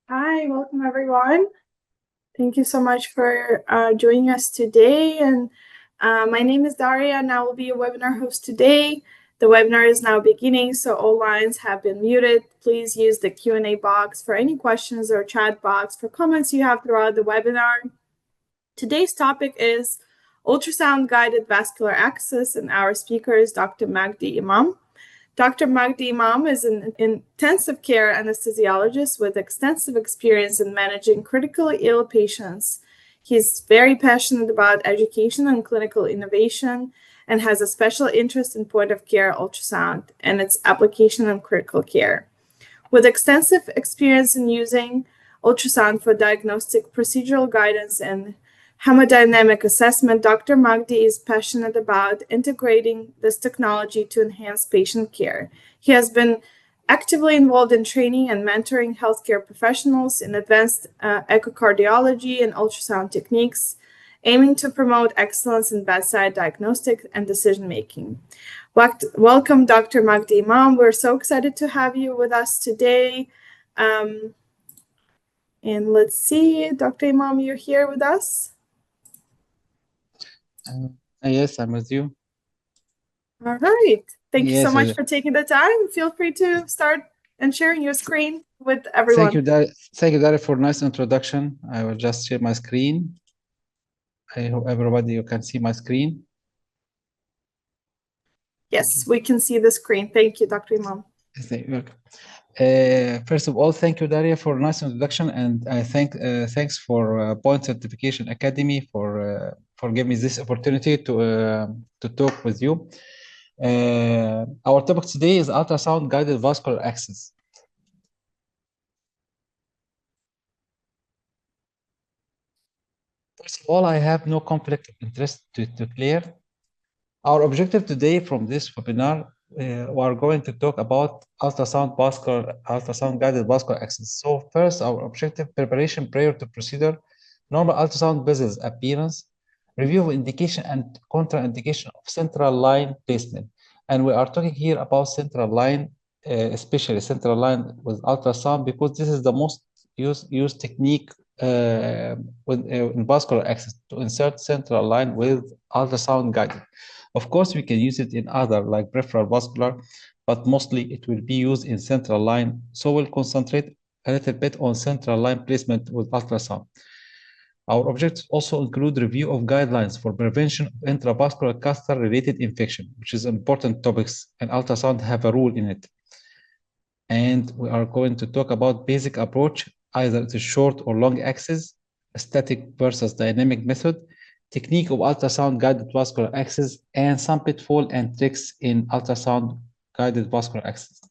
Hi, welcome everyone. Thank you so much for joining us today. And my name is Daria, and I will be your webinar host today. The webinar is now beginning, so all lines have been muted. Please use the Q&A box for any questions or chat box for comments you have throughout the webinar. Today's topic is ultrasound-guided vascular access, and our speaker is Dr. Magdi Imam. Dr. Magdi Imam is an intensive care anesthesiologist with extensive experience in managing critically ill patients. He's very passionate about education and clinical innovation and has a special interest in point-of-care ultrasound and its application in critical care. With extensive experience in using ultrasound for diagnostic procedural guidance and hemodynamic assessment, Dr. Magdi is passionate about integrating this technology to enhance patient care. He has been actively involved in training and mentoring healthcare professionals in advanced echocardiology and ultrasound techniques, aiming to promote excellence in bedside diagnostic and decision-making. Welcome, Dr. Magdi Imam. We're so excited to have you with us today. And let's see, Dr. Imam, you're here with us? Yes, I'm with you. All right. Thank you so Yes, much for taking the time. Feel free to start and sharing your screen with everyone. Thank you, Daria, for a nice introduction. I will just share my screen. I hope everybody you can see my screen. Yes, we can see the screen. Thank you, Dr. Imam. First of all, thank you, Daria, for a nice introduction, and I thanks for Point Certification Academy for giving me this opportunity to talk with you. Our topic today is ultrasound guided vascular access. First of all, I have no conflict of interest to clear. Our objective today from this webinar, we are going to talk about ultrasound guided vascular access. So first, our objective preparation prior to procedure, normal ultrasound vessels appearance, review of indication and contraindication of central line placement. And we are talking here about central line, especially central line with ultrasound, because this is the most used technique in vascular access to insert central line with ultrasound guided. Of course, we can use it in other like peripheral vascular, but mostly it will be used in central line. So we'll concentrate a little bit on central line placement with ultrasound. Our objectives also include review of guidelines for prevention of intravascular catheter-related infection, which is important topics, and ultrasound have a role in it. And we are going to talk about basic approach, either it's a short or long access, static versus dynamic method, technique of ultrasound guided vascular access, and some pitfall and tricks in ultrasound guided vascular access.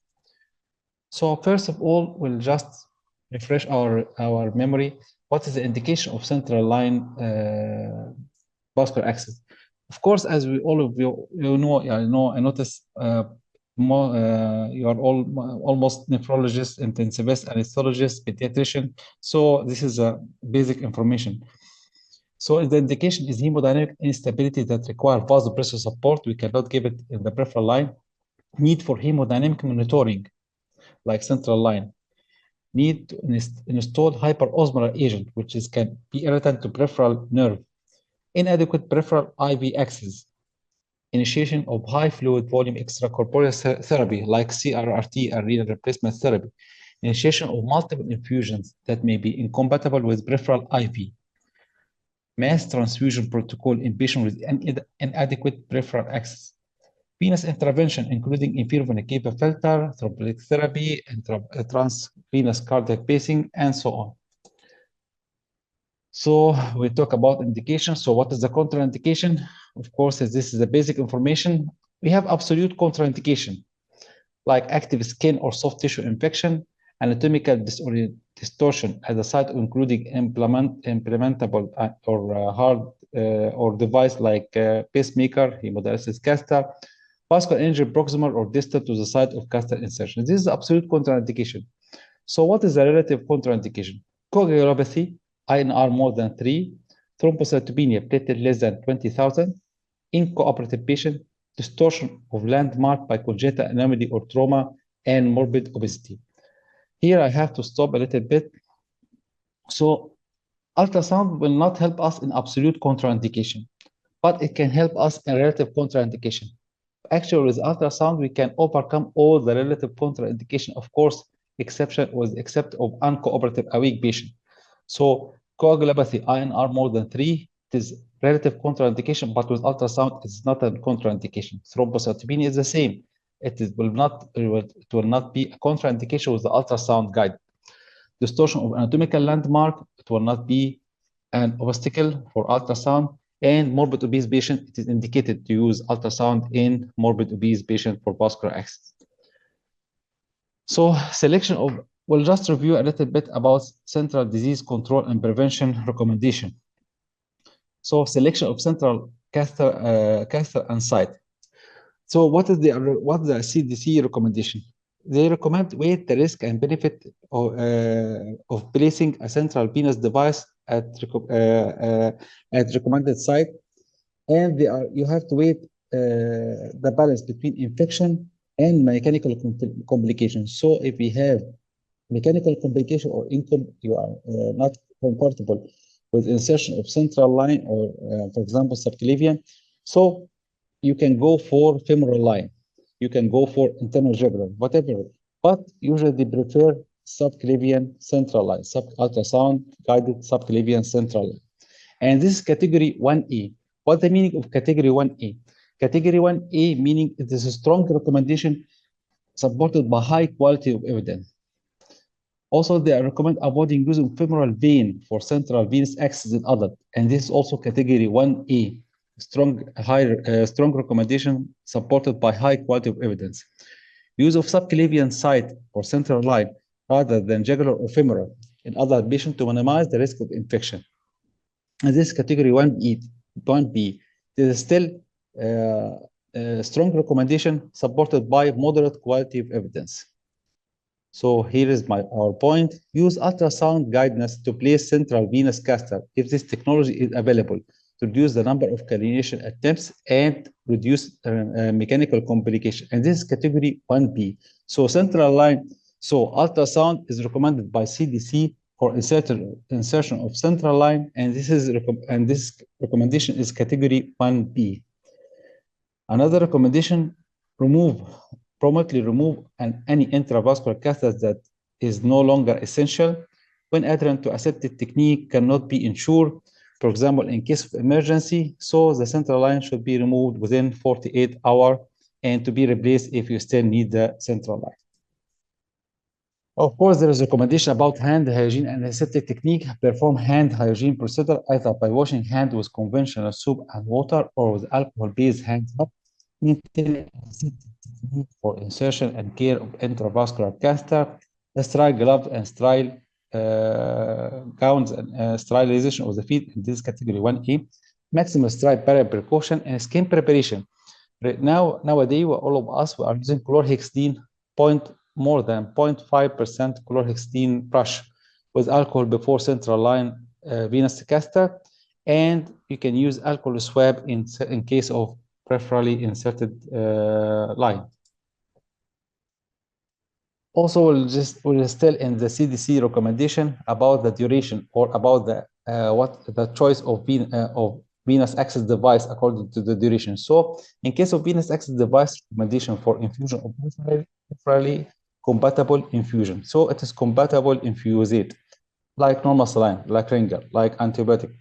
So first of all, we'll just refresh our memory. What is the indication of central line vascular access? Of course, as we all of you know, I notice you are all almost nephrologists, intensivists, anesthesiologists, pediatrician. So this is a basic information. So the indication is hemodynamic instability that require vasopressor support. We cannot give it in the peripheral line. Need for hemodynamic monitoring, like central line. Need to install hyperosmolar agent, which can be irritant to peripheral nerve. Inadequate peripheral IV access. Initiation of high fluid volume extracorporeal therapy, like CRRT and renal replacement therapy. Initiation of multiple infusions that may be incompatible with peripheral IV. Mass transfusion protocol in patients with inadequate peripheral access. Venous intervention, including inferior vena cava filter, thrombolytic therapy, transvenous cardiac pacing, and so on. So we talk about indication. So what is the contraindication? Of course, as this is the basic information, we have absolute contraindication, like active skin or soft tissue infection, anatomical distortion at the site, including implementable or hard or device like pacemaker, hemodialysis catheter, vascular injury proximal or distal to the site of catheter insertion. This is absolute contraindication. So what is the relative contraindication? Coagulopathy, INR more than 3, thrombocytopenia, platelet less than 20,000, incooperative patient, distortion of landmark by congenital anomaly or trauma, and morbid obesity. Here I have to stop a little bit So ultrasound will not help us in absolute contraindication, but it can help us in relative contraindication. Actually, with ultrasound, we can overcome all the relative contraindication, of course, except of uncooperative awake patient. So coagulopathy, INR more than 3, it is relative contraindication, but with ultrasound, it's not a contraindication. Thrombocytopenia is the same. It will not be a contraindication with the ultrasound guide. Distortion of anatomical landmark, it will not be an obstacle for ultrasound. And morbid obese patient, it is indicated to use ultrasound in morbid obese patient for vascular access. So selection of, we'll just review a little bit about central disease control and prevention recommendation. So selection of central catheter and site. So what is the CDC recommendation? They recommend weight the risk and benefit of placing a central venous device at recommended site, and you have to weigh the balance between infection and mechanical complications. So if we have mechanical complication or you are not comfortable with insertion of central line or, for example, subclavian, so you can go for femoral line, you can go for internal jugular, whatever. But usually they prefer subclavian central line, ultrasound guided subclavian central line. And this is category 1A. What's the meaning of category 1A? Category 1A meaning it is a strong recommendation supported by high quality of evidence. Also, they recommend avoiding using femoral vein for central venous access in adult, and this is also category 1A, strong recommendation supported by high quality of evidence. Use of subclavian site or central line rather than jugular or femoral in adult patients to minimize the risk of infection. And this category 1B, there is still strong recommendation supported by moderate quality of evidence. So here is our point. Use ultrasound guidance to place central venous catheter if this technology is available to reduce the number of cannulation attempts and reduce mechanical complication. And this is category 1B. So central line, so ultrasound is recommended by CDC for insertion of central line, and this recommendation is category 1B. Another recommendation, promptly remove any intravascular catheter that is no longer essential when adherent to accepted technique cannot be ensured, for example, in case of emergency. So the central line should be removed within 48 hours and to be replaced if you still need the central line. Of course, there is a recommendation about hand hygiene and aseptic technique. Perform hand hygiene procedure either by washing hand with conventional soap and water or with alcohol-based hand rub. Maintain aseptic technique for insertion and care of intravascular catheter. Sterile gloves and sterile gowns and sterilization of the feet in this category 1A. Maximum sterile barrier precaution and skin preparation. Right nowadays, all of us are using chlorhexidine more than 0.5% chlorhexidine brush with alcohol before central line venous catheter, and you can use alcohol swab in case of peripherally inserted line. Also, we're still in the CDC recommendation about the duration or about the choice of venous access device according to the duration. So, in case of venous access device, recommendation for infusion of peripherally compatible infusion. So it is compatible infusate, like normal saline, like ringer, like antibiotic.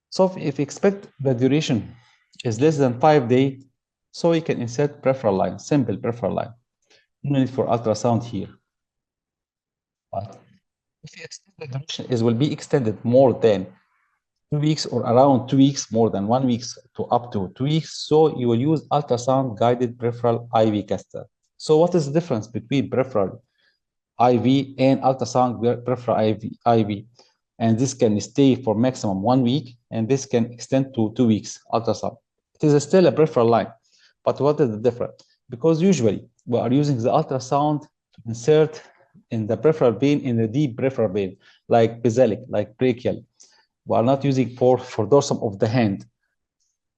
So if you expect the duration is less than 5 days, so you can insert peripheral line, simple peripheral line. No need for ultrasound here. But if you extend the duration, will be extended more than 2 weeks or around 2 weeks, more than 1 week to up to 2 weeks. So you will use ultrasound guided peripheral IV catheter. So what is the difference between peripheral IV and ultrasound peripheral IV? And this can stay for maximum 1 week, and this can extend to 2 weeks ultrasound. It is still a peripheral line, but what is the difference? Because usually we are using the ultrasound to insert in the peripheral vein, in the deep peripheral vein, like basilic, like brachial. We are not using for dorsum of the hand.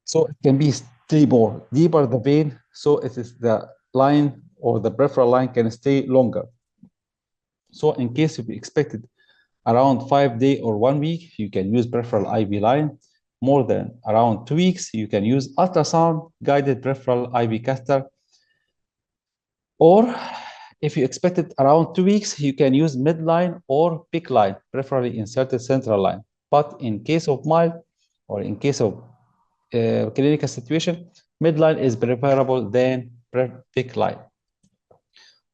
So it can be stay more deeper the vein, so it is the line or the peripheral line can stay longer. So in case if we expected around 5 days or 1 week, you can use peripheral IV line. More than around 2 weeks, you can use ultrasound guided peripheral IV catheter. Or if you expect it around 2 weeks, you can use midline or PICC line, peripherally inserted central line. But in case of mild or in case of clinical situation, midline is preferable than PICC line.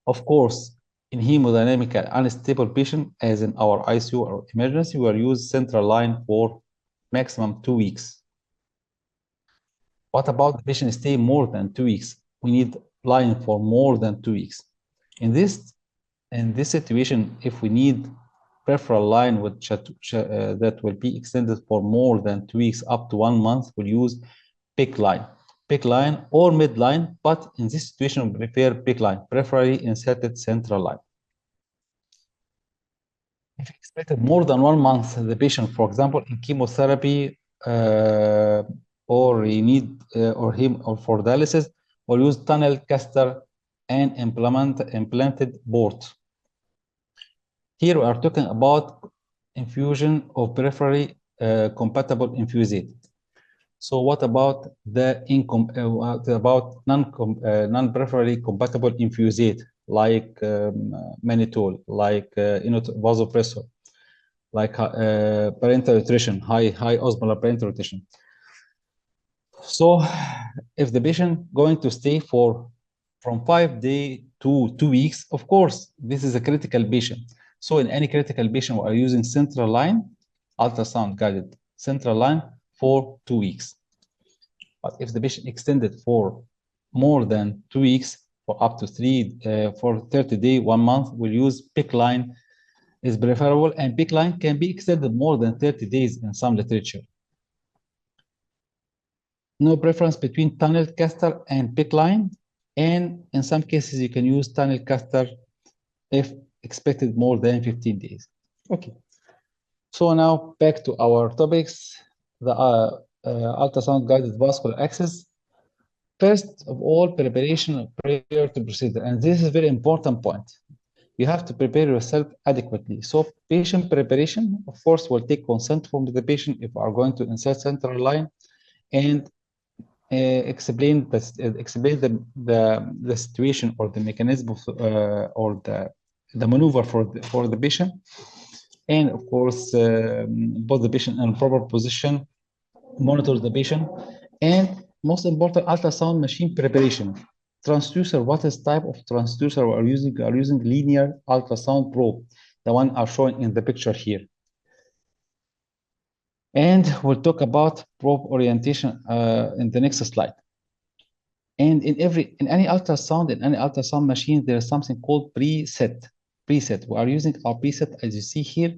Of course, in hemodynamically unstable patient, as in our ICU or emergency, we will use central line for maximum 2 weeks. What about the patient stay more than 2 weeks? We need line for more than 2 weeks. In this situation, if we need peripheral line which that will be extended for more than 2 weeks up to 1 month, we'll use PICC line or midline, but in this situation, we prefer PICC line, preferably inserted central line. If expected more than 1 month, the patient, for example, in chemotherapy, or he need or for dialysis, we'll use tunnel catheter and implanted port. Here we are talking about infusion of peripherally compatible infusate. So what about the non-peripherally compatible infusate, like mannitol, like vasopressor, like parenteral nutrition, high osmolar parenteral nutrition. So if the patient going to stay from 5 days to 2 weeks, of course, this is a critical patient. So in any critical patient, we are using central line, ultrasound guided central line for 2 weeks. But if the patient extended for more than 2 weeks, for up to 30 days, 1 month, we'll use PICC line is preferable, and PICC line can be extended more than 30 days in some literature. No preference between tunnel catheter and PICC line, and in some cases you can use tunnel catheter if expected more than 15 days. Okay, so now back to our topics, the ultrasound guided vascular access. First of all, preparation prior to procedure, and this is a very important point. You have to prepare yourself adequately. So patient preparation, of course, will take consent from the patient if we are going to insert central line, and explain the situation or the mechanism of, or the maneuver for the patient, and of course put the patient in a proper position, monitor the patient, and most important, ultrasound machine preparation. Transducer, what is type of transducer we are using? We are using linear ultrasound probe, the one are shown in the picture here. And we'll talk about probe orientation in the next slide. And in any ultrasound machine, there is something called preset. We are using our preset, as you see here,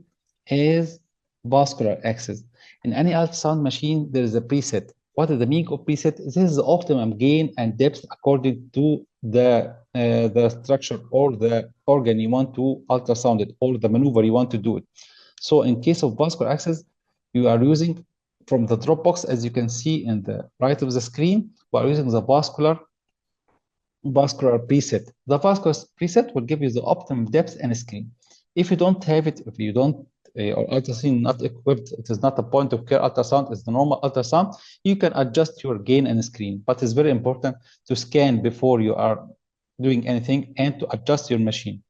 as vascular access. In any ultrasound machine, there is a preset. What is the meaning of preset? This is the optimum gain and depth according to the structure or the organ you want to ultrasound it, or the maneuver you want to do it. So in case of vascular access, you are using from the Dropbox, as you can see in the right of the screen, we are using the vascular preset. The vascular preset will give you the optimum depth and screen. If you don't have it, if you don't, or ultrasound not equipped, it is not a point of care ultrasound, it's the normal ultrasound, you can adjust your gain and screen. But it's very important to scan before you are doing anything and to adjust your machine,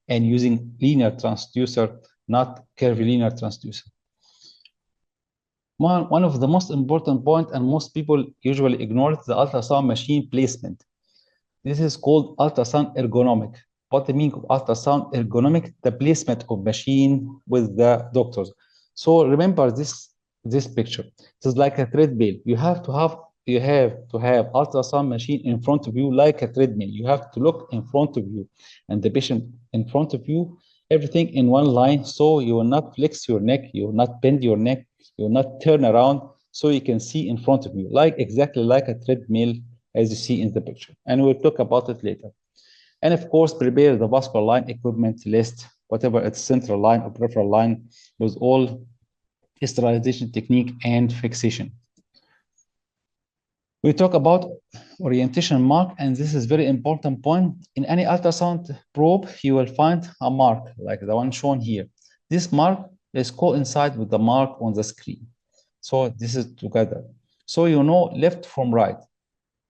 and using linear transducer, not curvilinear transducer. One of the most important point, and most people usually ignore it, the ultrasound machine placement. This is called ultrasound ergonomic. What the meaning of ultrasound ergonomic? The placement of machine with the doctors. So remember this picture. It is like a treadmill. You have to have ultrasound machine in front of you like a treadmill. You have to look in front of you, and the patient in front of you, everything in one line, so you will not flex your neck, you will not bend your neck, you will not turn around, so you can see in front of you, exactly like a treadmill, as you see in the picture. And we'll talk about it later. And of course, prepare the vascular line equipment list, whatever it's central line or peripheral line, with all sterilization technique and fixation. We talk about orientation mark, and this is very important point. In any ultrasound probe, you will find a mark like the one shown here. This mark is coincide with the mark on the screen. So this is together. So you know left from right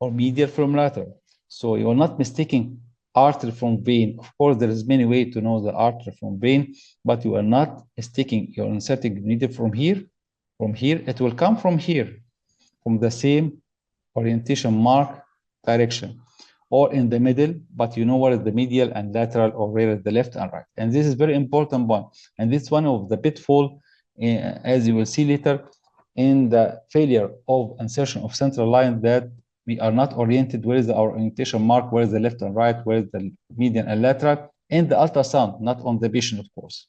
or medial from lateral. So you're not mistaking artery from vein. Of course, there is many ways to know the artery from vein, but you are not mistaking. You're inserting needle from here. From here, it will come from here, from the same orientation mark direction, or in the middle, but you know where is the medial and lateral, or where is the left and right. And this is very important one. And this is one of the pitfall, as you will see later, in the failure of insertion of central line, that we are not oriented where is our orientation mark, where is the left and right, where is the median and lateral, in the ultrasound, not on the patient, of course.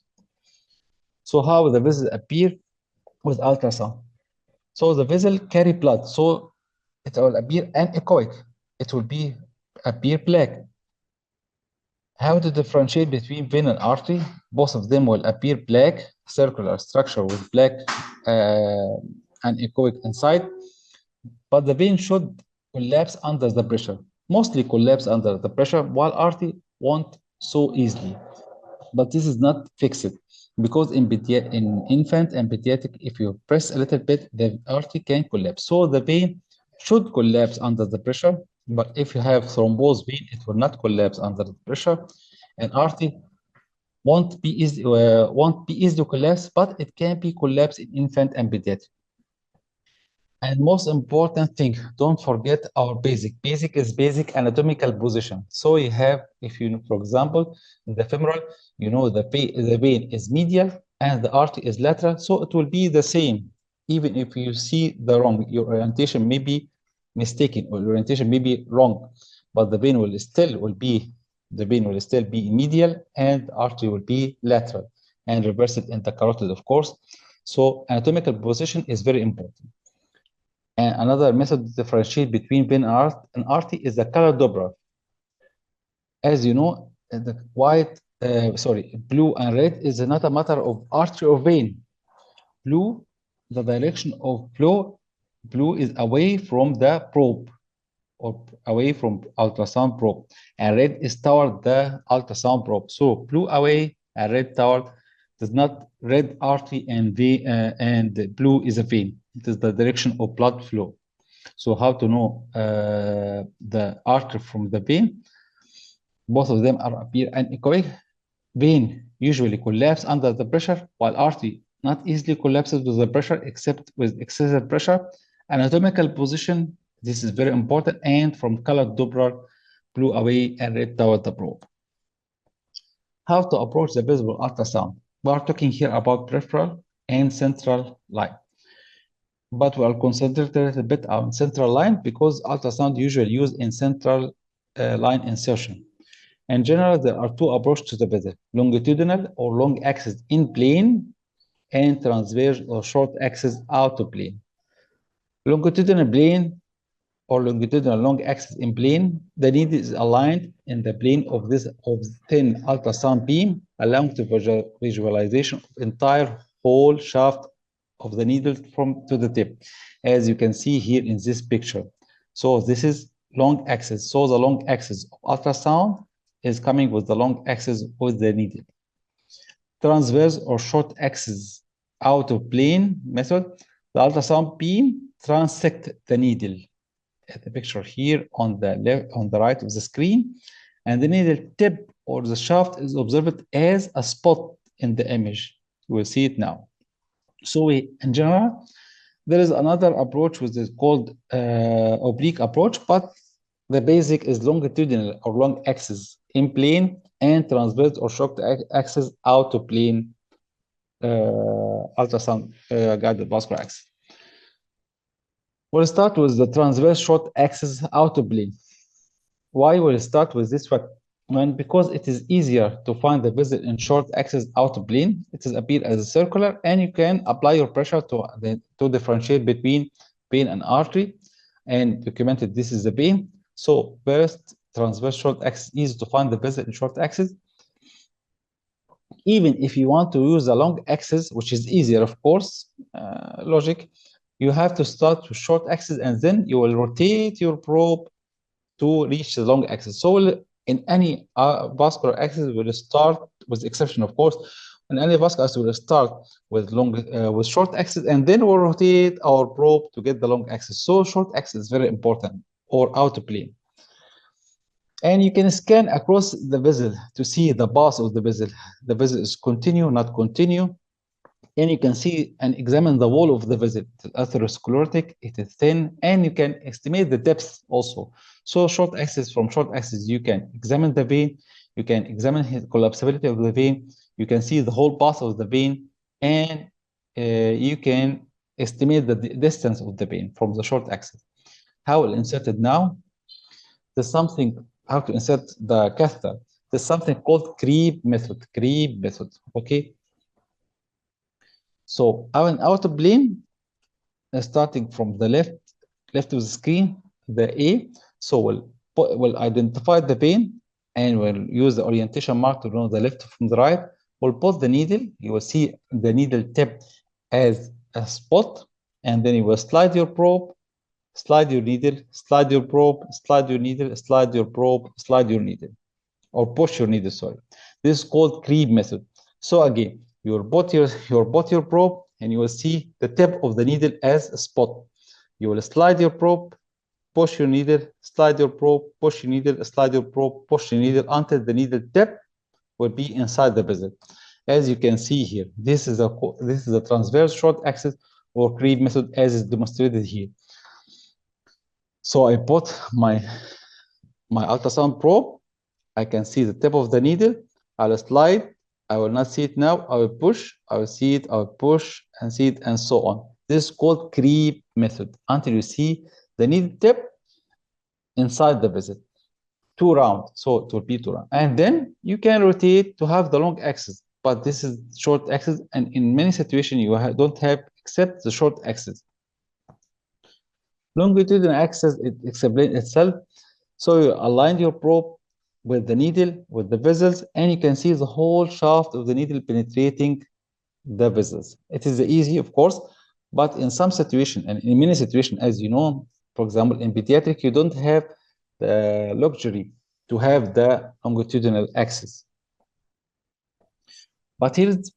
So how the vessels appear with ultrasound? So the vessel carry blood, so it will appear anechoic. It will appear black. How to differentiate between vein and artery? Both of them will appear black, circular structure with black anechoic inside, but the vein should collapse under the pressure, mostly collapse under the pressure, while artery won't so easily. But this is not fixed, because in infant and pediatric, if you press a little bit, the artery can collapse. So the vein should collapse under the pressure, but if you have thrombosed vein, it will not collapse under the pressure, and artery won't be easily collapsed, but it can be collapsed in infant and pediatric. And most important thing, don't forget our basic. Basic is basic anatomical position. So you have, if you know, for example, the femoral, you know the vein is medial and the artery is lateral, so it will be the same. Even if you see the wrong, your orientation may be mistaken, or your orientation may be wrong, but the vein will still be medial and the artery will be lateral, and reverse it in the carotid, of course. So anatomical position is very important. And another method to differentiate between vein and artery is the color Doppler. As you know, the blue and red is not a matter of artery or vein. Blue, the direction of flow, blue is away from the probe, or away from ultrasound probe, and red is toward the ultrasound probe. So blue away and red toward. Does not red artery and blue is a vein. It is the direction of blood flow. So how to know the artery from the vein? Both of them appear anechoic. Vein usually collapse under the pressure, while artery not easily collapses with the pressure, except with excessive pressure. Anatomical position, this is very important, and from colored Doppler, blue away and red toward the probe. How to approach the visible ultrasound? We are talking here about peripheral and central line, but we are concentrated a bit on central line because ultrasound usually used in central line insertion. In general, there are two approaches to the vessel: longitudinal or long axis in plane, and transverse or short axis out of plane. Longitudinal plane or longitudinal long axis in plane, the needle is aligned in the plane of thin ultrasound beam, allowing the visualization of entire whole shaft of the needle from to the tip, as you can see here in this picture. So this is long axis. So the long axis of ultrasound is coming with the long axis with the needle. Transverse or short axis out of plane method, the ultrasound beam transect the needle. At the picture here on the left, on the right of the screen, and the needle tip or the shaft is observed as a spot in the image. You will see it now. So in general, there is another approach which is called oblique approach, but the basic is longitudinal or long axis in plane, and transverse or short axis out of plane ultrasound guided vascular axis. We'll start with the transverse short axis out of plane. Why we'll start with this one? Because it is easier to find the vessel in short axis out of plane. It is appear as a circular, and you can apply your pressure to differentiate between vein and artery, and documented this is the vein. So first, transverse short axis, easy to find the vessel in short axis. Even if you want to use the long axis, which is easier, of course, logic, you have to start with short axis, and then you will rotate your probe to reach the long axis. So in any vascular axis, we'll start, with exception, of course, In any vascular, we'll start with short axis, and then we'll rotate our probe to get the long axis. So short axis is very important, or outer plane. And you can scan across the vessel to see the path of the vessel. The vessel is continue, not continue. And you can see and examine the wall of the vessel. It is atherosclerotic, it is thin, and you can estimate the depth also. So from short axis, you can examine the vein, you can examine the collapsibility of the vein, you can see the whole path of the vein, and you can estimate the distance of the vein from the short axis. How will insert it now? There's something, how to insert the catheter. There's something called creep method, okay? So our outer plane, starting from the left of the screen, the A. So we'll identify the vein, and we'll use the orientation mark to know the left from the right. We'll put the needle. You will see the needle tip as a spot, and then you will slide your probe, slide your needle, slide your probe, slide your needle, slide your probe, slide your needle, or push your needle, sorry. This is called creep method. So again, you put your probe, and you will see the tip of the needle as a spot. You will slide your probe, push your needle, slide your probe, push your needle, slide your probe, push your needle until the needle tip will be inside the vessel. As you can see here, this is a transverse short axis or creep method as is demonstrated here. So I put my ultrasound probe. I can see the tip of the needle. I'll slide. I will not see it now. I will push. I will see it. I will push and see it, and so on. This is called creep method until you see the needle tip inside the vessel. 2 round. So it will be 2 round. And then you can rotate to have the long axis. But this is short axis, and in many situations you don't have except the short axis. Longitudinal axis, it explains itself. So you align your probe with the needle, with the vessels, and you can see the whole shaft of the needle penetrating the vessels. It is easy, of course, but in some situation, and in many situations, as you know, for example, in pediatric, you don't have the luxury to have the longitudinal axis. But here's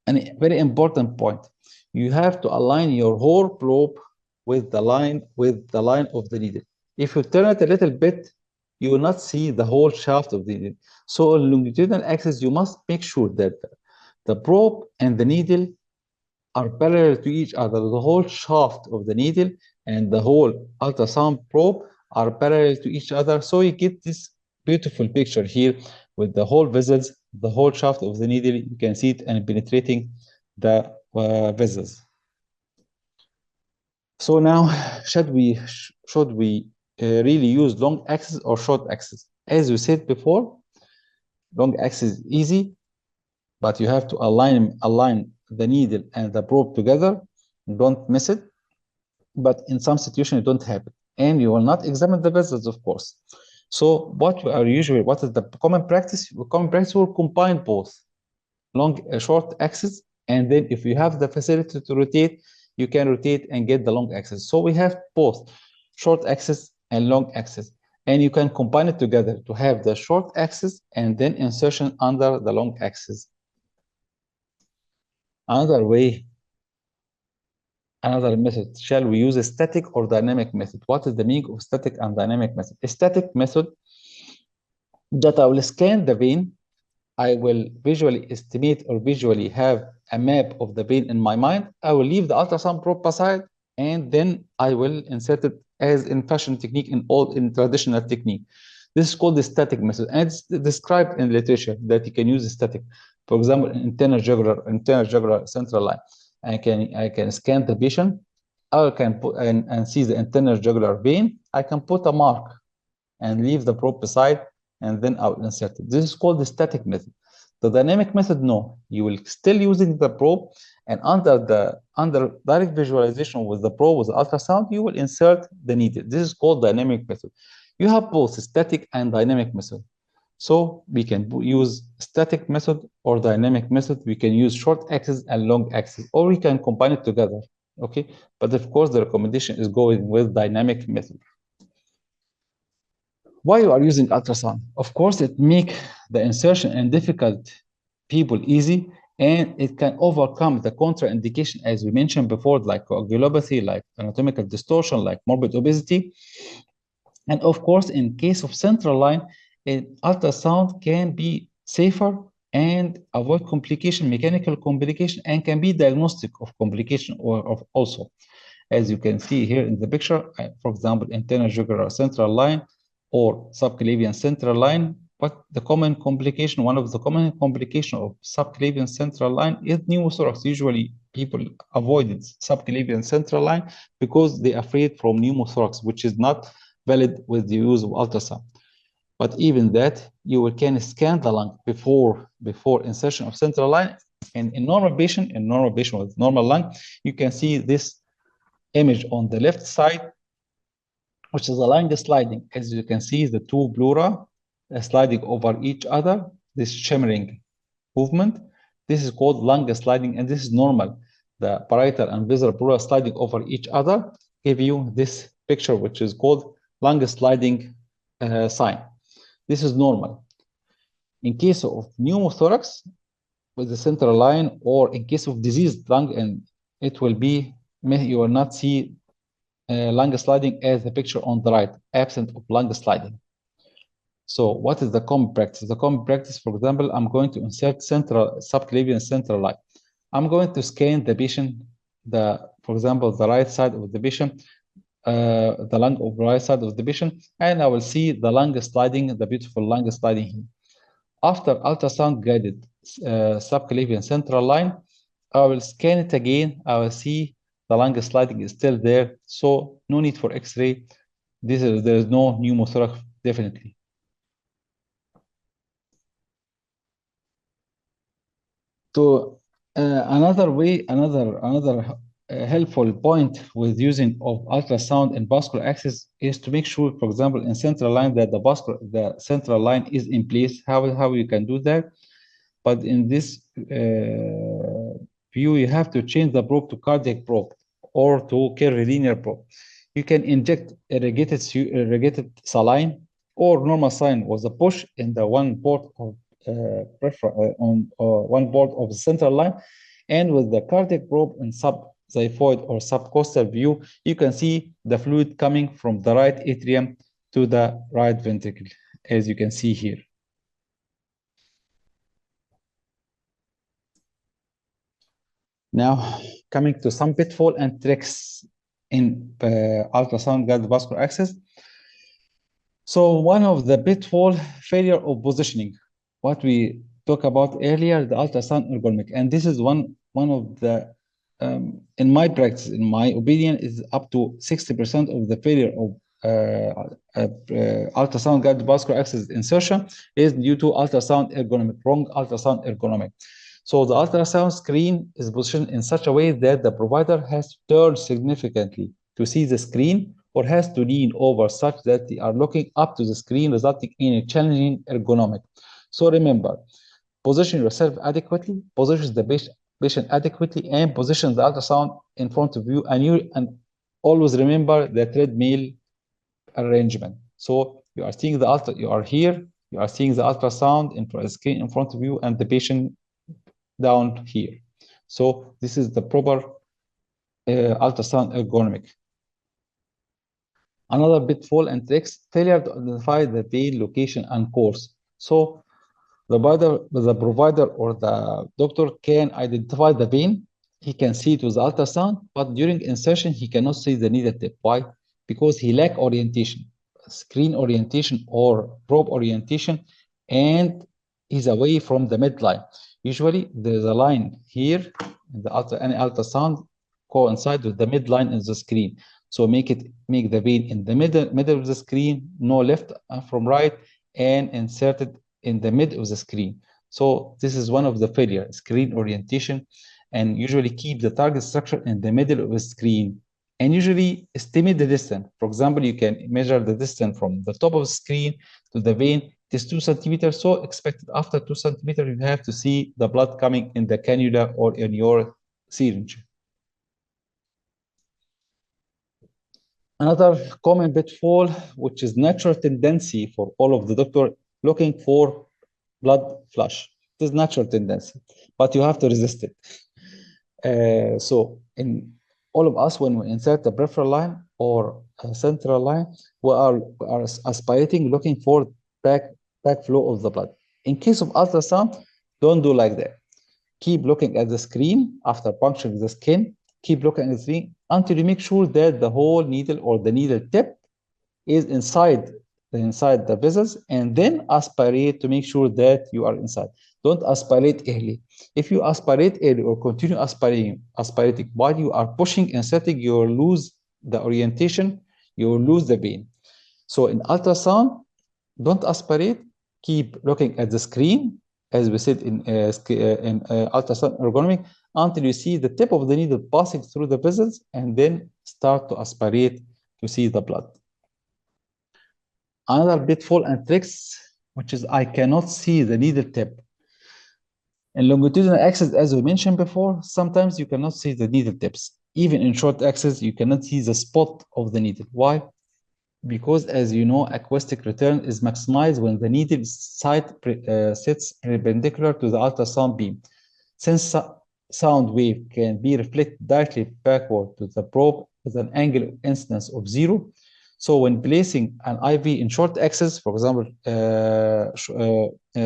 a very important point. You have to align your whole probe with the line of the needle. If you turn it a little bit, you will not see the whole shaft of the needle. So on longitudinal axis, you must make sure that the probe and the needle are parallel to each other. The whole shaft of the needle and the whole ultrasound probe are parallel to each other. So you get this beautiful picture here with the whole vessels, the whole shaft of the needle. You can see it and penetrating the vessels. So now, should we really use long axis or short axis? As we said before, long axis is easy, but you have to align the needle and the probe together. Don't miss it. But in some situations, you don't have it, and you will not examine the vessels, of course. So what is the common practice? The common practice will combine both short axis, and then if you have the facility to rotate, you can rotate and get the long axis. So we have both short axis and long axis, and you can combine it together to have the short axis and then insertion under the long axis. Another method, shall we use a static or dynamic method? What is the meaning of static and dynamic method? A static method that I will scan the vein, I will visually estimate or visually have a map of the vein in my mind. I will leave the ultrasound probe aside, and then I will insert it as in fashion technique in traditional technique. This is called the static method, and it's described in literature that you can use a static. For example, internal jugular central line. I can scan the patient. I can put and see the internal jugular vein. I can put a mark and leave the probe beside, and then I'll insert it. This is called the static method. The dynamic method, no, you will still using the probe, and under direct visualization with the probe with the ultrasound, you will insert the needle. This is called dynamic method. You have both static and dynamic method. So we can use static method or dynamic method. We can use short axis and long axis, or we can combine it together. Okay, but of course the recommendation is going with dynamic method. Why you are using ultrasound? Of course, it make the insertion and difficult people easy, and it can overcome the contraindication, as we mentioned before, like coagulopathy, like anatomical distortion, like morbid obesity. And of course, in case of central line, ultrasound can be safer and avoid complication, mechanical complication, and can be diagnostic of complication or of also. As you can see here in the picture, for example, internal jugular central line or subclavian central line. But the common complication, one of the common complications of subclavian central line is pneumothorax. Usually people avoid subclavian central line because they're afraid from pneumothorax, which is not valid with the use of ultrasound. But even that, you can scan the lung before insertion of central line. And in normal patient with normal lung, you can see this image on the left side, which is a lung sliding. As you can see, the two pleura sliding over each other, this shimmering movement. This is called lung sliding, and this is normal. The parietal and visceral pleura sliding over each other give you this picture, which is called lung sliding sign. This is normal. In case of pneumothorax with the central line, or in case of diseased lung, and it will be, you will not see lung sliding as the picture on the right, absent of lung sliding. So what is the common practice? The common practice, for example, I'm going to insert subclavian central line. I'm going to scan the patient, for example, the right side of the patient, the lung of the right side of the patient, and I will see the lung sliding, the beautiful lung sliding here. After ultrasound guided subclavian central line, I will scan it again. I will see the lung sliding is still there. So no need for X-ray. There is no pneumothorax, definitely. To another helpful point with using of ultrasound in vascular access is to make sure, for example, in central line that the central line is in place. How you can do that? But in this view, you have to change the probe to cardiac probe or to curvilinear probe. You can inject irrigated saline or normal saline with a push in the one port of on one port of the central line, and with the cardiac probe in subxiphoid or subcostal view, you can see the fluid coming from the right atrium to the right ventricle, as you can see here. Now, coming to some pitfall and tricks in ultrasound guided vascular access. So one of the pitfall, failure of positioning. What we talked about earlier, the ultrasound ergonomic, and this is one of the, in my practice, in my opinion, is up to 60% of the failure of ultrasound guided vascular access insertion is due to ultrasound ergonomic, wrong ultrasound ergonomic. So the ultrasound screen is positioned in such a way that the provider has to turn significantly to see the screen, or has to lean over such that they are looking up to the screen, resulting in a challenging ergonomic. So remember, position yourself adequately, position the patient adequately, and position the ultrasound in front of you. And always remember the treadmill arrangement. So you are seeing you are here, you are seeing the ultrasound in front of the screen in front of you, and the patient down here. So this is the proper ultrasound ergonomic. Another pitfall and tricks, failure to identify the vein location and course. So the provider or the doctor can identify the vein. He can see it with ultrasound, but during insertion, he cannot see the needle tip. Why? Because he lacks orientation, screen orientation or probe orientation, and he's away from the midline. Usually, there's a line here, any ultrasound coincide with the midline in the screen. So make the vein in the middle of the screen, no left from right, and insert it in the middle of the screen. So this is one of the failure, screen orientation, and usually keep the target structure in the middle of the screen, and usually estimate the distance. For example, you can measure the distance from the top of the screen to the vein. It is 2 centimeters. So expected after 2 centimeters, you have to see the blood coming in the cannula or in your syringe. Another common pitfall, which is natural tendency for all of the doctor, looking for blood flush. It is natural tendency, but you have to resist it. So in all of us, when we insert the peripheral line or a central line, we are aspirating, looking for backflow of the blood. In case of ultrasound, don't do like that. Keep looking at the screen after puncturing the skin. Keep looking at the screen until you make sure that the whole needle or the needle tip is inside the vessels, and then aspirate to make sure that you are inside. Don't aspirate early. If you aspirate early or continue aspirating while you are pushing and setting, you will lose the orientation, you will lose the vein. So in ultrasound, don't aspirate, keep looking at the screen, as we said in ultrasound ergonomic, until you see the tip of the needle passing through the vessels, and then start to aspirate to see the blood. Another pitfall and tricks, which is I cannot see the needle tip. In longitudinal axis, as we mentioned before, sometimes you cannot see the needle tips. Even in short axis, you cannot see the spot of the needle. Why? Because, as you know, acoustic return is maximized when the needle sits perpendicular to the ultrasound beam. Since sound wave can be reflected directly backward to the probe with an angle of incidence of 0, so when placing an IV in short axis, for example,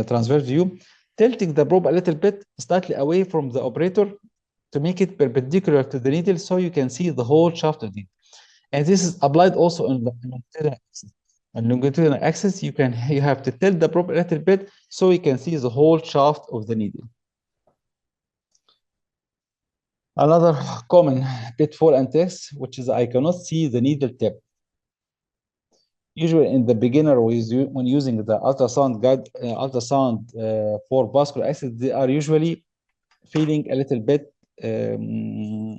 transverse view, tilting the probe a little bit slightly away from the operator to make it perpendicular to the needle so you can see the whole shaft of the needle. And this is applied also in the longitudinal axis. On longitudinal axis, you have to tilt the probe a little bit so you can see the whole shaft of the needle. Another common pitfall and test, which is I cannot see the needle tip. Usually in the beginner, when using the ultrasound guide, for vascular access, they are usually feeling a little bit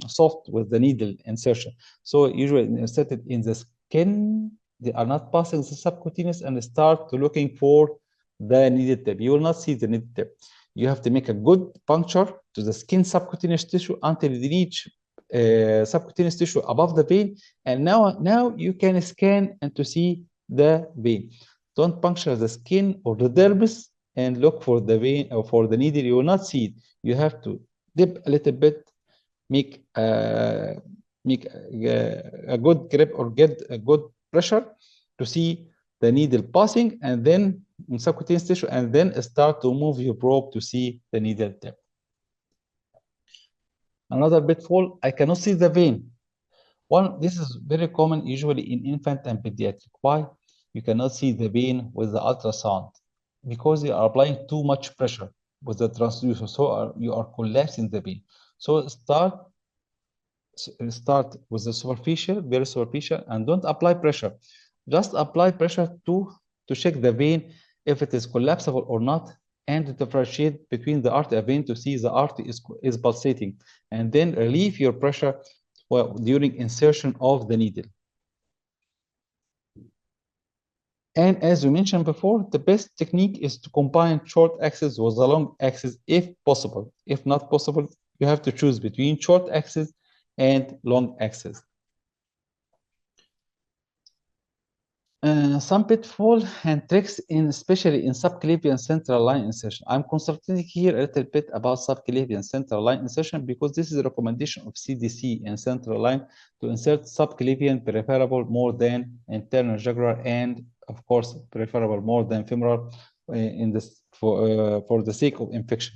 soft with the needle insertion. So usually inserted in the skin, they are not passing the subcutaneous and start to looking for the needle tip. You will not see the needle tip. You have to make a good puncture to the skin subcutaneous tissue until you reach subcutaneous tissue above the vein, and now you can scan and to see the vein. Don't puncture the skin or the dermis and look for the vein or for the needle. You will not see it. You have to dip a little bit, make a good grip or get a good pressure to see the needle passing, and then in subcutaneous tissue, and then start to move your probe to see the needle tip. Another pitfall, I cannot see the vein. This is very common usually in infant and pediatric. Why? You cannot see the vein with the ultrasound because you are applying too much pressure with the transducer, so you are collapsing the vein. So start with the superficial, very superficial, and don't apply pressure. Just apply pressure to check the vein if it is collapsible or not, and differentiate between the artery and vein to see the artery is pulsating, and then relieve your pressure during insertion of the needle. And as we mentioned before, the best technique is to combine short axis with the long axis if possible. If not possible, you have to choose between short axis and long axis. Some pitfall and tricks, especially in subclavian central line insertion. I'm concentrating here a little bit about subclavian central line insertion because this is a recommendation of CDC in central line to insert subclavian preferable more than internal jugular, and of course preferable more than femoral for the sake of infection.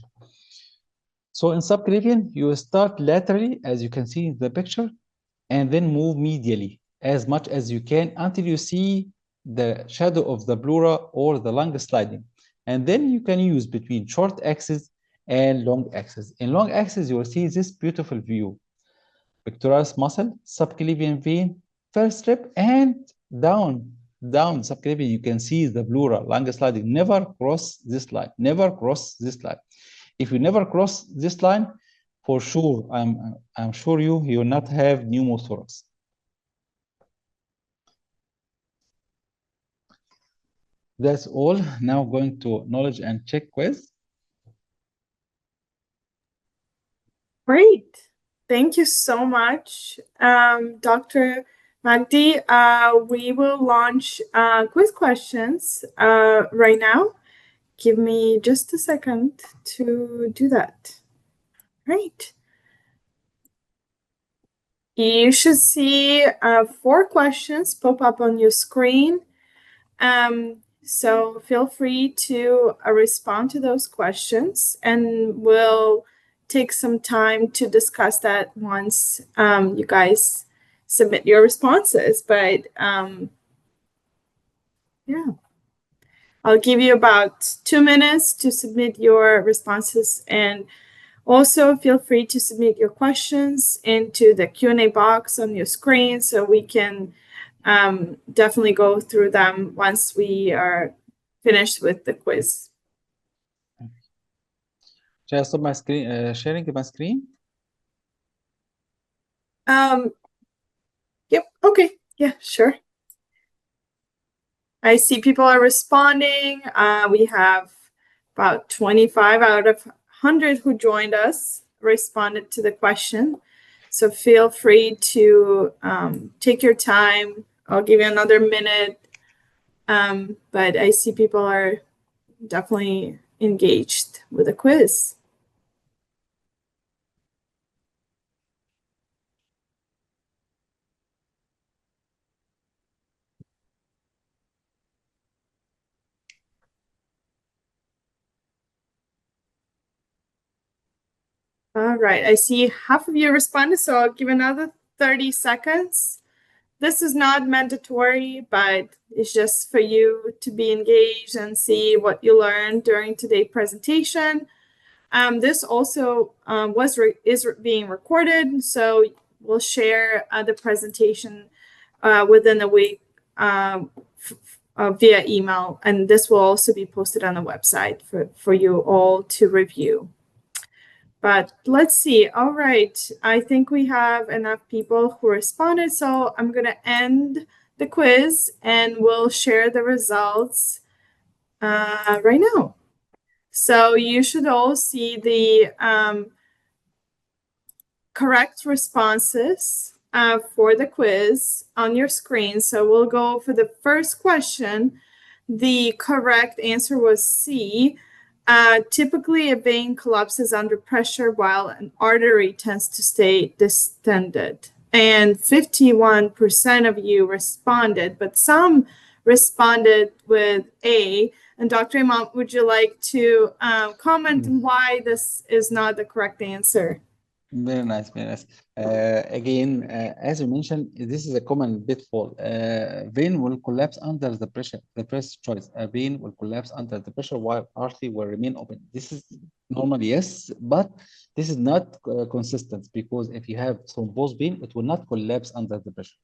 So in subclavian, you start laterally, as you can see in the picture, and then move medially as much as you can until you see the shadow of the pleura or the lung sliding. And then you can use between short axis and long axis. In long axis, you will see this beautiful view. Pectoralis muscle, subclavian vein, first strip, and down subclavian, you can see the pleura, lung sliding. Never cross this line. Never cross this line. If you never cross this line, for sure, I'm sure you will not have pneumothorax. That's all. Now going to knowledge and check quiz. Great. Thank you so much, Dr. Magdi. We will launch quiz questions right now. give me just a second to do that. Right. You should see 4 questions pop up on your screen. So feel free to respond to those questions, and we'll take some time to discuss that once you guys submit your responses. But yeah, I'll give you about 2 minutes to submit your responses, and also feel free to submit your questions into the Q&A box on your screen so we can definitely go through them once we are finished with the quiz. Should I stop my screen, sharing my screen? Yep, okay, yeah, sure. I see people are responding. We have about 25 out of 100 who joined us responded to the question. So feel free to take your time. I'll give you another minute. But I see people are definitely engaged with the quiz. All right, I see half of you responded, so I'll give another 30 seconds. This is not mandatory, but it's just for you to be engaged and see what you learned during today's presentation. This also is being recorded, so we'll share the presentation within a week via email, and this will also be posted on the website for you all to review. But let's see. All right. I think we have enough people who responded. So I'm going to end the quiz and we'll share the results right now. So you should all see the correct responses for the quiz on your screen. So we'll go for the first question. The correct answer was C. Typically, a vein collapses under pressure while an artery tends to stay distended. And 51% of you responded, but some responded with A. And Dr. Imam, would you like to comment on why this is not the correct answer? Very nice, very nice. Again, as you mentioned, this is a common pitfall. Vein will collapse under the pressure. The first choice, a vein will collapse under the pressure while artery will remain open. This is normal, yes, but this is not consistent because if you have thrombosed vein, it will not collapse under the pressure.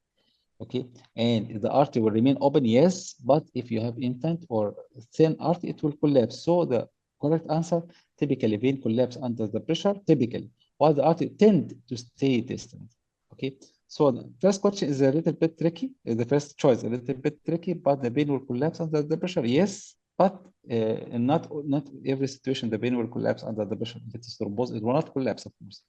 Okay, and the artery will remain open, yes, but if you have infant or thin artery, it will collapse. So the correct answer, typically vein collapse under the pressure, typically, while the artery tend to stay distant. Okay, so the first question is a little bit tricky. The first choice a little bit tricky, but the vein will collapse under the pressure, yes, but in not every situation the vein will collapse under the pressure. If it is thrombosed, it will not collapse, of course.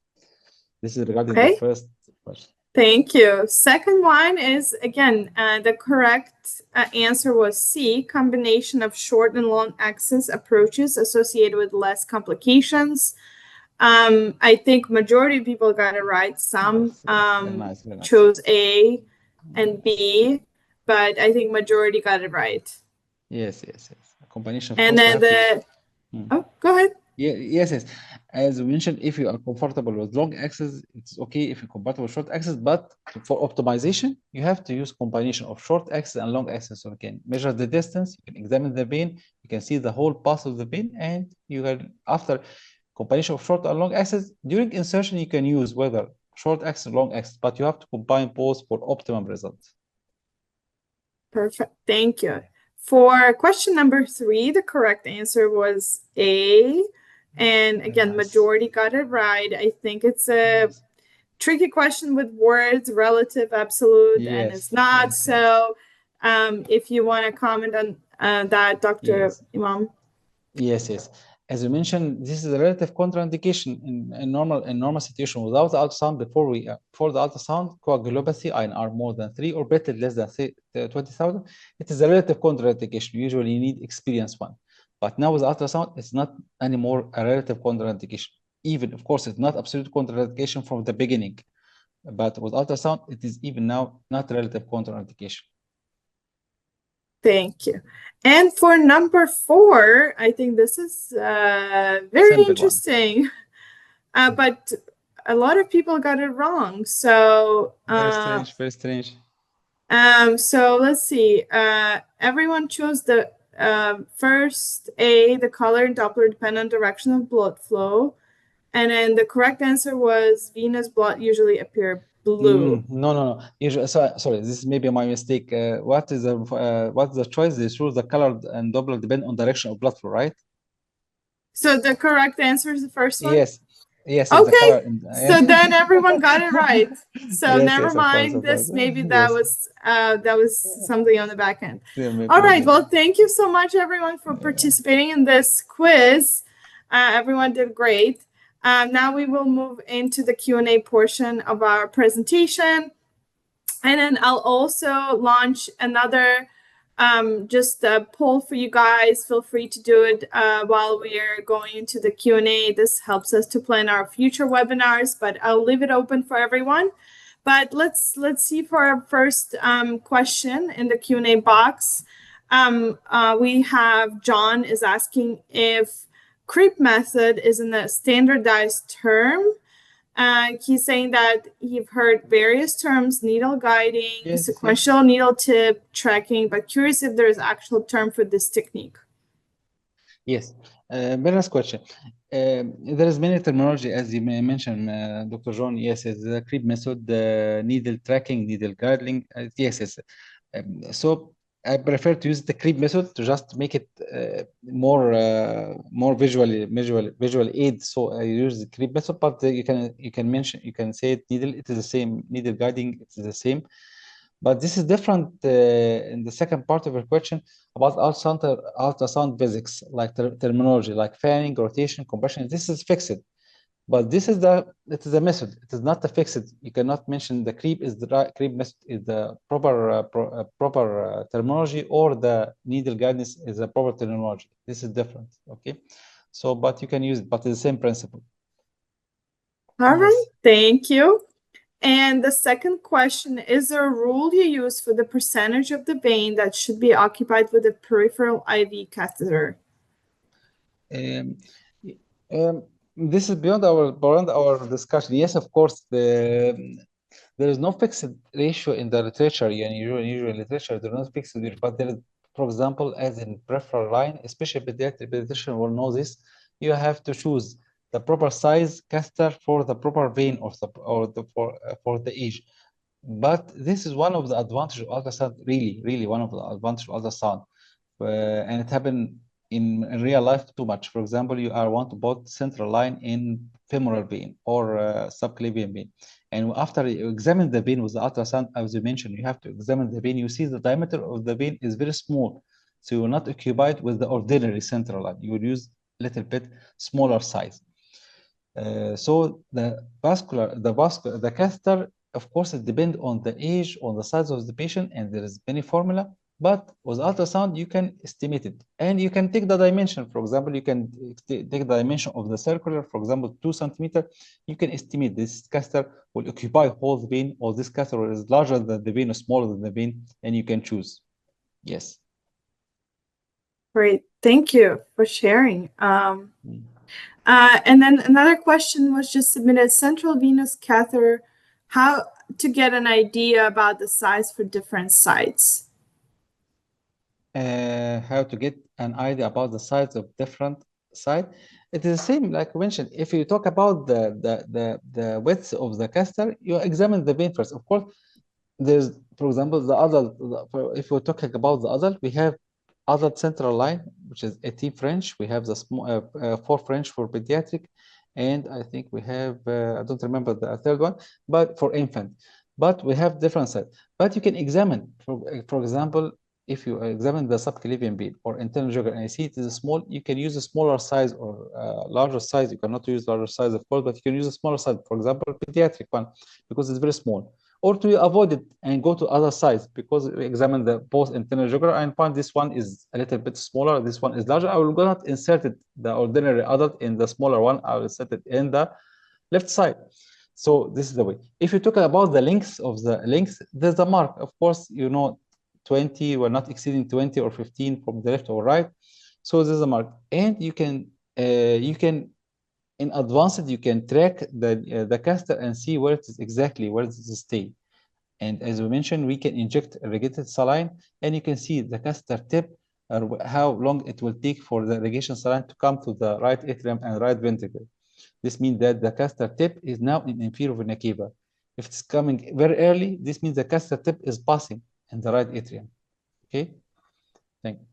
This is regarding the first question. Thank you. Second one is, again, the correct answer was C, combination of short and long axis approaches associated with less complications. I think majority of people got it right. Some nice. chose A and B, but I think majority got it right. Yes. A combination of and then oh, go ahead. Yes. As we mentioned, if you are comfortable with long axis, it's okay if you're compatible with short axis, but for optimization, you have to use combination of short axis and long axis. So you can measure the distance, you can examine the vein, you can see the whole path of the vein, and you can, after combination of short and long axis, during insertion, you can use whether short axis or long axis, but you have to combine both for optimum results. Perfect. Thank you. For question number 3, the correct answer was A. And again, majority got it right. I think it's a tricky question with words, relative, absolute, and it's not. So if you want to comment on that, Dr. Imam. Yes. As you mentioned, this is a relative contraindication in normal situation. Without the ultrasound, before the ultrasound, coagulopathy INR more than 3 or platelet less than 20,000, it is a relative contraindication. Usually, you need experienced one. But now with ultrasound, it's not anymore a relative contraindication. Even, of course, it's not absolute contraindication from the beginning, but with ultrasound, it is even now not relative contraindication. Thank you. And for number 4, I think this is very Simple interesting, but a lot of people got it wrong. So very strange, very strange. So let's see. Everyone chose the first A, the color and Doppler dependent direction of blood flow. And then the correct answer was venous blood usually appear blue. No. Usually, sorry, this is maybe my mistake. What is the choice? They choose the color and Doppler depend on direction of blood flow, right? So the correct answer is the first one? Yes. Yes, it's the Okay. color. So then everyone got it right. So Yes, never yes, of course, mind. of This course. maybe that Yes. was something on the back end. Yeah, All right. maybe. Well, thank you so much, everyone, for participating in this quiz. Everyone did great. Now we will move into the Q&A portion of our presentation. And then I'll also launch another just a poll for you guys. Feel free to do it while we are going into the Q&A. This helps us to plan our future webinars, but I'll leave it open for everyone. But let's see for our first question in the Q&A box. We have John is asking if creep method is in a standardized term. He's saying that you've heard various terms, needle guiding, Yes, sequential needle tip tracking, but curious if there's actual term for this technique. Yes. Very nice question. There is many terminology, as you mentioned, Dr. John. Yes, it's the creep method, needle tracking, needle guiding. Yes. So I prefer to use the creep method to just make it more visual aid. So I use the creep method, but you can say it needle. It is the same needle guiding. It is the same. But this is different in the second part of your question about ultrasound physics, like terminology, like fanning, rotation, compression. This is fixed, but it is a method. It is not a fixed. You cannot mention the creep is the creep method is the proper terminology, or the needle guidance is a proper terminology. This is different. Okay, so but you can use it, but it's the same principle. All right, thank you. And the second question, is there a rule you use for the percentage of the vein that should be occupied with a peripheral IV catheter? This is beyond our discussion. Yes, of course, there is no fixed ratio in the literature. Usual literature, there is no fixed ratio, but there is, for example, as in peripheral line, especially pediatric pediatrician will know this, you have to choose the proper size catheter for the proper vein for the age. But this is one of the advantages of ultrasound, really one of the advantages of ultrasound. And it happened in real life too much. For example, you want to put central line in femoral vein or subclavian vein. And after you examine the vein with the ultrasound, as you mentioned, you have to examine the vein. You see the diameter of the vein is very small. So you're not occupied with the ordinary central line. You would use a little bit smaller size. So the catheter, of course, it depends on the age, on the size of the patient, and there is many formula. But with ultrasound, you can estimate it, and you can take the dimension. For example, you can take the dimension of the circular, for example, 2 centimeter. You can estimate this catheter will occupy whole the vein, or this catheter is larger than the vein or smaller than the vein, and you can choose. Yes. Great, thank you for sharing. And then another question was just submitted: central venous catheter, how to get an idea about the size for different sites? How to get an idea about the size of different site. It is the same, like I mentioned. If you talk about the width of the catheter, you examine the vein first. Of course, there's, for example, the adult. If we're talking about the adult, we have adult central line, which is 18 French. We have the 4 French for pediatric, and I think we have I don't remember the third one, but for infant. But we have different size. But you can examine, for example, if you examine the subclavian vein or internal jugular and you see it is small, you can use a smaller size or larger size. You cannot use larger size, of course, but you can use a smaller size, for example, pediatric one, because it's very small. or to avoid it and go to other sides, because we examine the both internal jugular and find this one is a little bit smaller, this one is larger. I will not insert it, the ordinary adult, in the smaller one. I will set it in the left side. So this is the way. If you talk about the length of the length, there's a mark. Of course, you know, 20, we're not exceeding 20 or 15 from the left or right. So there's a mark, and you can in advanced, you can track the catheter and see where it is exactly, where does it stay. And as we mentioned, we can inject irrigated saline, and you can see the catheter tip, how long it will take for the irrigation saline to come to the right atrium and right ventricle. This means that the catheter tip is now in inferior vena cava. If it's coming very early, this means the catheter tip is passing in the right atrium. Okay, thank you.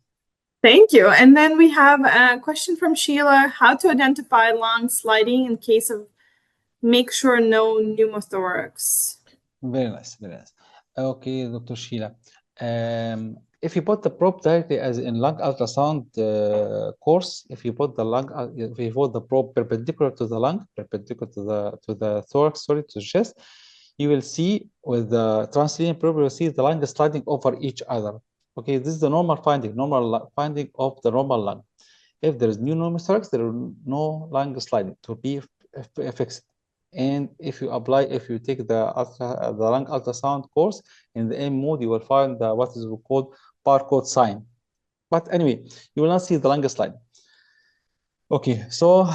Thank you. And then we have a question from Sheila: how to identify lung sliding in case of make sure no pneumothorax? Very nice, very nice. Okay, Dr. Sheila. If you put the probe directly as in lung ultrasound course, if you put the probe perpendicular to the lung, perpendicular to the thorax, sorry, to the chest, you will see with the translinear probe, you will see the lung sliding over each other. Okay, this is the normal finding of the normal lung. If there is new pneumothorax, there is no lung sliding to be fixed. And if you take the lung ultrasound course in the M mode, you will find what is called barcode sign. But anyway, you will not see the lung slide. Okay, so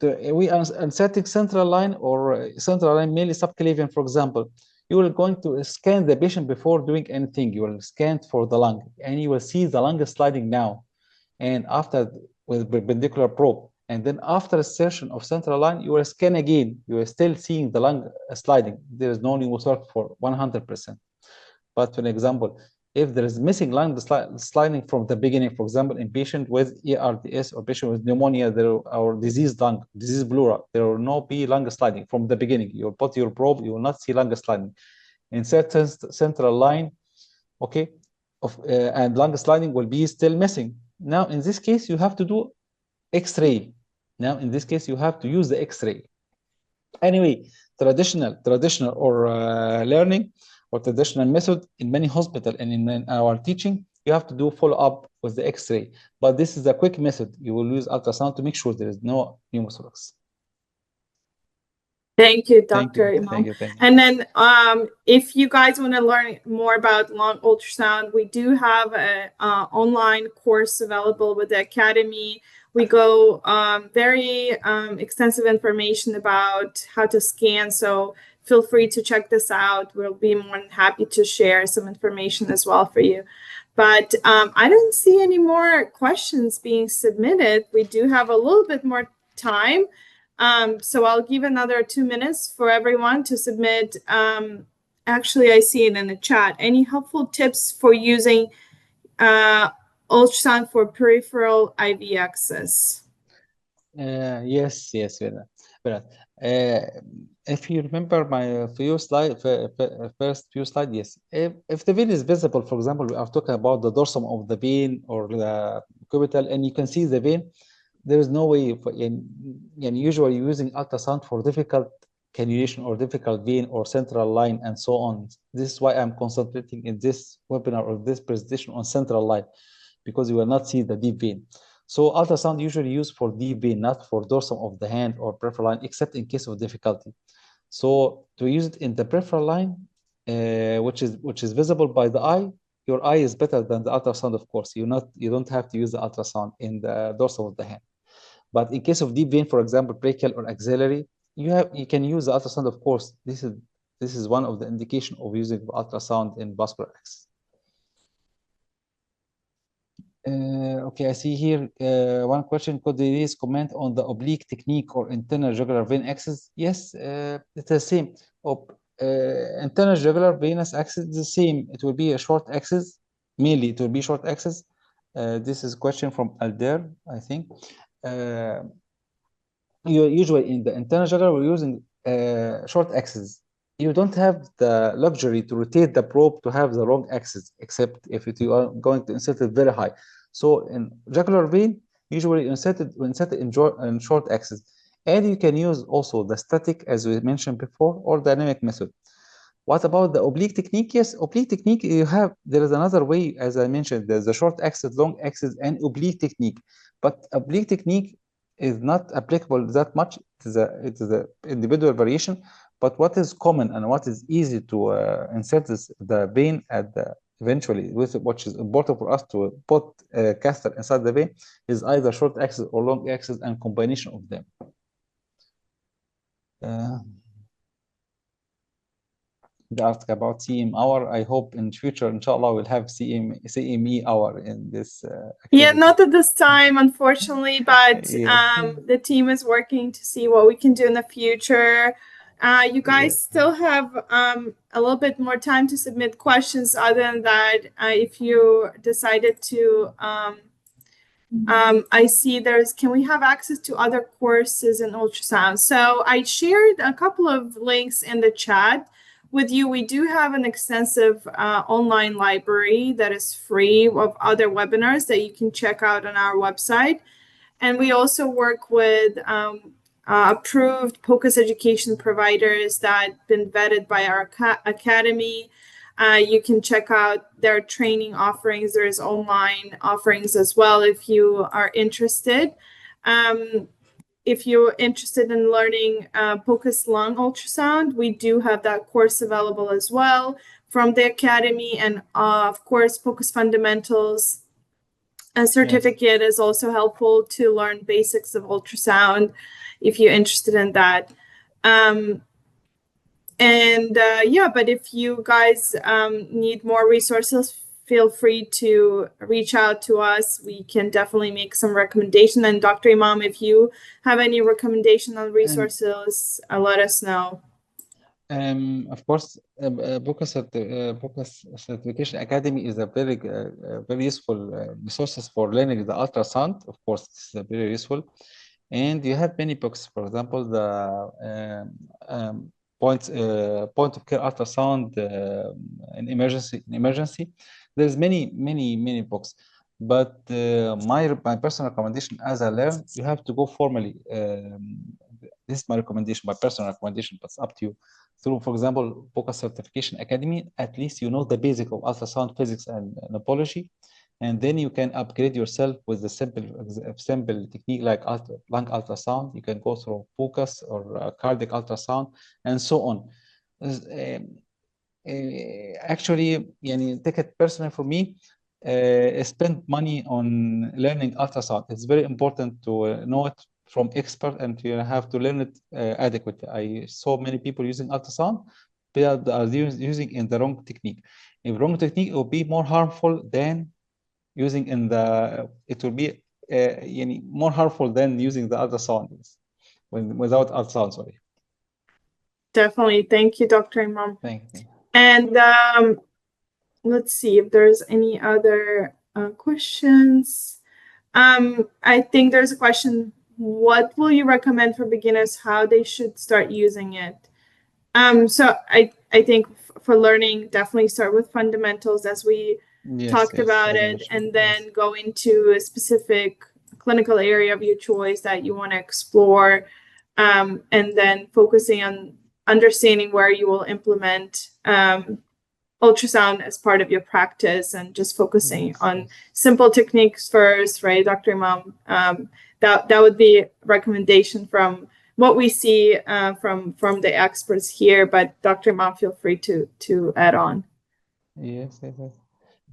we are inserting central line or central line, mainly subclavian, for example. You are going to scan the patient before doing anything. You will scan for the lung, and you will see the lung sliding now. And after, with perpendicular probe, and then after insertion of central line, you will scan again. You are still seeing the lung sliding. There is no pneumothorax for 100%. But for example, if there is missing lung sliding from the beginning, for example, in patient with ARDS or patient with pneumonia, or diseased lung, diseased pleura, there will not be lung sliding from the beginning. You will put your probe, you will not see lung sliding. Insert central line, okay, and lung sliding will be still missing. Now, in this case, you have to do X-ray. Now, in this case, you have to use the X-ray. Anyway, traditional or learning or traditional method in many hospitals and in our teaching, you have to do follow-up with the X-ray. But this is a quick method. You will use ultrasound to make sure there is no pneumothorax. Thank you, Dr. Imam. Thank you. And then if you guys want to learn more about lung ultrasound, we do have an online course available with the Academy. We go very extensive information about how to scan. So feel free to check this out. We'll be more than happy to share some information as well for you. But I don't see any more questions being submitted. We do have a little bit more time. So I'll give another 2 minutes for everyone to submit. Actually, I see it in the chat. Any helpful tips for using ultrasound for peripheral IV access? Yes, Vera. If you remember my first few slides, yes. If the vein is visible, for example, we are talking about the dorsum of the vein or the cubital, and you can see the vein, there is no way and usually using ultrasound for difficult cannulation or difficult vein or central line and so on. This is why I'm concentrating in this webinar or this presentation on central line, because you will not see the deep vein. So ultrasound usually used for deep vein, not for dorsum of the hand or peripheral line, except in case of difficulty. So to use it in the peripheral line, which is visible by the eye, your eye is better than the ultrasound, of course. You don't have to use the ultrasound in the dorsum of the hand. But in case of deep vein, for example, brachial or axillary, you can use the ultrasound, of course. This is one of the indication of using the ultrasound in vascular access. Okay, I see here one question. Could you please comment on the oblique technique or internal jugular vein axis? Yes, it's the same. Internal jugular venous axis is the same. It will be a short axis. Mainly, it will be short axis. This is a question from Alder, I think. Usually in the internal jugular, we're using short axis. You don't have the luxury to rotate the probe to have the long axis, except if you are going to insert it very high. So in jugular vein, usually insert it in short axis. And you can use also the static, as we mentioned before, or dynamic method. What about the oblique technique? Yes, oblique technique, there is another way, as I mentioned, there's the short axis, long axis, and oblique technique. But oblique technique is not applicable that much. It is a individual variation. But what is common and what is easy to insert the vein at the eventually, which is important for us to put a catheter inside the vein, is either short axis or long axis and combination of them. They asked about CM hour. I hope in future, inshallah, we'll have CME hour in this activity. Yeah, not at this time, unfortunately, but the team is working to see what we can do in the future. You guys still have a little bit more time to submit questions. Other than that, if you decided to, I see can we have access to other courses in ultrasound? So I shared a couple of links in the chat with you. We do have an extensive online library that is free of other webinars that you can check out on our website. And we also work with approved POCUS education providers that have been vetted by our academy. You can check out their training offerings. There's online offerings as well if you are interested. If you're interested in learning POCUS lung ultrasound, we do have that course available as well from the academy. And of course, POCUS fundamentals. A certificate is also helpful to learn basics of ultrasound if you're interested in that. But if you guys need more resources, feel free to reach out to us. We can definitely make some recommendation. And Dr. Imam, if you have any recommendation on resources, let us know. Of course, POCUS Certification Academy is a very useful resources for learning the ultrasound. Of course, it's very useful. And you have many books, for example, the point of care ultrasound in emergency. There's many books. But my personal recommendation, as I learned, you have to go formally. This is my recommendation, my personal recommendation, but it's up to you. Through, for example, POCUS Certification Academy, at least you know the basic of ultrasound physics and nephrology, and then you can upgrade yourself with the simple technique like lung ultrasound. You can go through POCUS or cardiac ultrasound and so on. Actually, take it personally for me, spend money on learning ultrasound. It's very important to know it from expert, and you have to learn it adequately. I saw many people using ultrasound, they are using in the wrong technique. If wrong technique, it will be more harmful than using it will be more harmful than using the ultrasound without ultrasound, sorry. Definitely. Thank you, Dr. Imam. Thank you. And let's see if there's any other questions. I think there's a question. What will you recommend for beginners, how they should start using it? So I think for learning, definitely start with fundamentals as we talked about it, and then go into a specific clinical area of your choice that you want to explore, and then focusing on understanding where you will implement ultrasound as part of your practice, and just focusing on simple techniques first, right, Dr. Imam? That would be a recommendation from what we see from the experts here. But Dr. Imam, feel free to add on. Yes.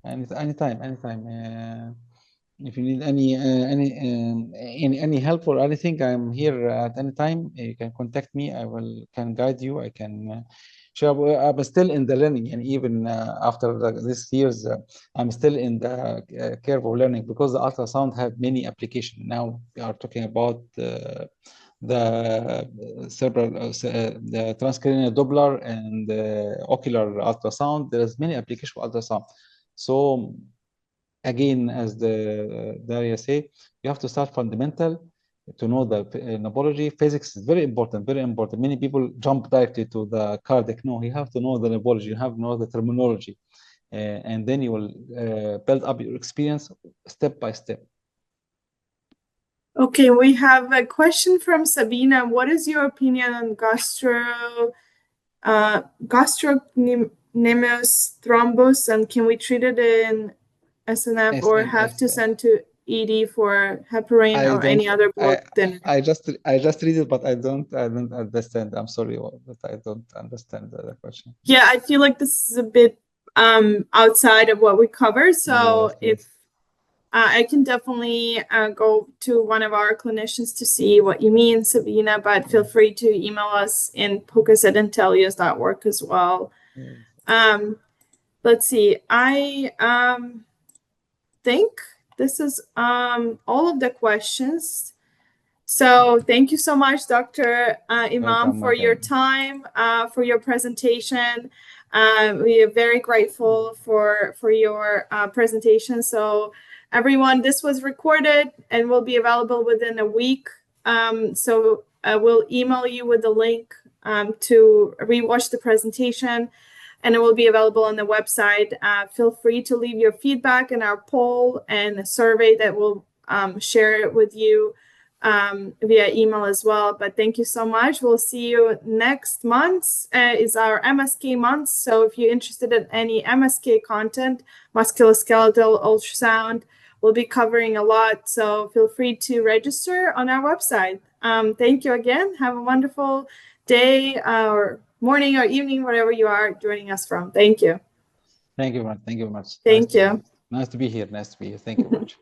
And anytime. If you need any help or anything, I'm here at any time. You can contact me. can guide you. I can share. I'm still in the learning, and even after this years, I'm still in the curve of learning, because the ultrasound have many applications. Now we are talking about the cerebral, the transcranial Doppler and ocular ultrasound. There's many applications for ultrasound. So again, as Daria say, you have to start fundamental to know the nephrology. Physics is very important. Many people jump directly to the cardiac. No, you have to know the nephrology. You have to know the terminology, and then you will build up your experience step by step. Okay, we have a question from Sabina. What is your opinion on gastrocnemius thrombus, and can we treat it in SNF or have to send to ED for heparin or any other blood thinner? I just read it, but I don't understand. I'm sorry, but I don't understand the question. Yeah, I feel like this is a bit outside of what we cover. So if I can definitely go to one of our clinicians to see what you mean, Sabina, but feel free to email us in POCUS@intellius.org as well. Let's see. I think this is all of the questions. So thank you so much, Dr. Imam, for your time, for your presentation. We are very grateful for your presentation. So everyone, this was recorded and will be available within a week. So we'll email you with the link to rewatch the presentation, and it will be available on the website. Feel free to leave your feedback in our poll and a survey that we'll share it with you via email as well. But thank you so much. We'll see you next month. Is our MSK month. So if you're interested in any MSK content, musculoskeletal ultrasound, we'll be covering a lot. So feel free to register on our website. Thank you again. Have a wonderful day or morning or evening, wherever you are joining us from. Thank you. Thank you very much. Thank you. Nice to be here. Thank you very much.